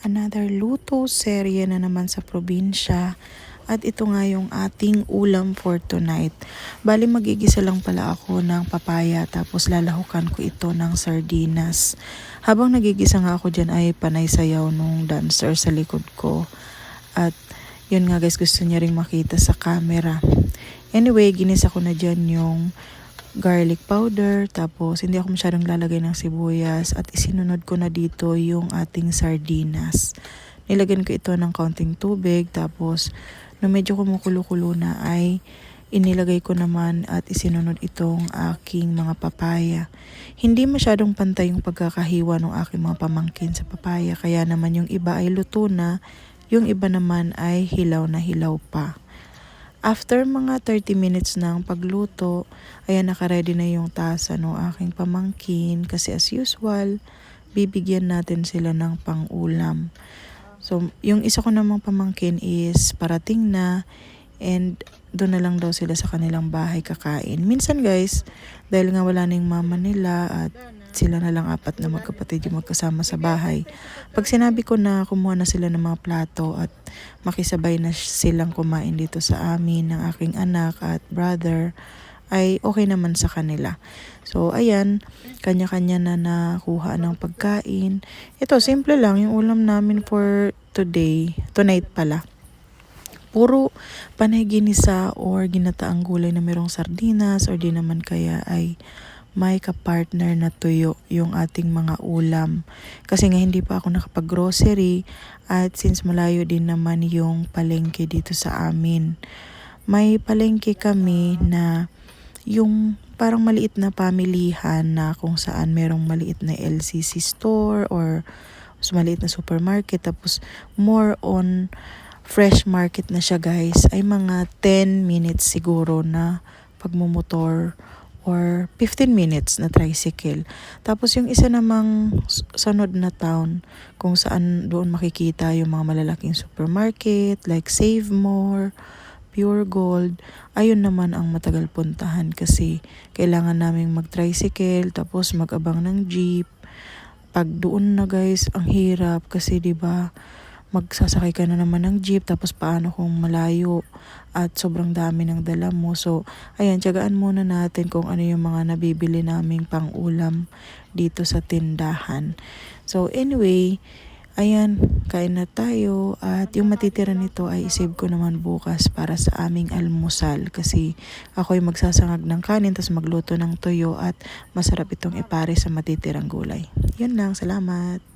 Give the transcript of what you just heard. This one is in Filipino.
Another luto serye na naman sa probinsya. At ito nga yung ating ulam for tonight. Bali magigisa lang pala ako ng papaya tapos lalahukan ko ito ng sardinas. Habang nagigisa nga ako dyan ay panay sayaw nung dancer sa likod ko. At yun nga guys, gusto niya ring makita sa camera. Anyway, ginisa ko na dyan yung garlic powder, tapos hindi ako masyadong lalagay ng sibuyas at isinunod ko na dito yung ating sardinas. Nilagyan ko ito ng kaunting tubig, tapos nung medyo kumukulo-kulo na ay inilagay ko naman at isinunod itong aking mga papaya. Hindi masyadong pantay yung pagkakahiwa ng aking mga pamangkin sa papaya, kaya naman yung iba ay luto na, yung iba naman ay hilaw na hilaw pa. After mga 30 minutes ng pagluto, ayan nakaready na yung tasa ng aking pamangkin kasi as usual, bibigyan natin sila ng pang-ulam. So, yung isa ko namang pamangkin is parating na and doon na lang daw sila sa kanilang bahay kakain. Minsan guys, dahil nga wala na yung mama nila at sila na lang apat na magkapatid yung magkasama sa bahay. Pag sinabi ko na kumuha na sila ng mga plato at makisabay na silang kumain dito sa amin ng aking anak at brother, ay okay naman sa kanila. So ayan, kanya-kanya na nakuha ng pagkain. Ito, simple lang yung ulam namin for tonight pala. Puro panay ginisa or ginataang gulay na merong sardinas or di naman kaya ay may kapartner na tuyo yung ating mga ulam. Kasi nga hindi pa ako nakapag-grocery at since malayo din naman yung palengke dito sa amin. May palengke kami na yung parang maliit na pamilihan na kung saan merong maliit na LCC store or maliit na supermarket, tapos more on fresh market na siya guys, ay mga 10 minutes siguro na pagmumotor or 15 minutes na tricycle. Tapos yung isa namang sunod na town kung saan doon makikita yung mga malalaking supermarket like Save More, Pure Gold, ayun naman ang matagal puntahan kasi kailangan naming mag-tricycle tapos mag-abang ng jeep. Pag doon na guys, ang hirap kasi 'di ba magsasakay ka na naman ng jeep tapos paano kung malayo at sobrang dami ng dala mo. So, ayan, tiyagaan muna natin kung ano yung mga nabibili naming pang-ulam dito sa tindahan. So, anyway, ayan, kain na tayo at yung matitira nito ay isave ko naman bukas para sa aming almusal kasi ako'y magsasangag ng kanin tapos magluto ng tuyo at masarap itong ipare sa matitirang gulay. Yun lang, salamat!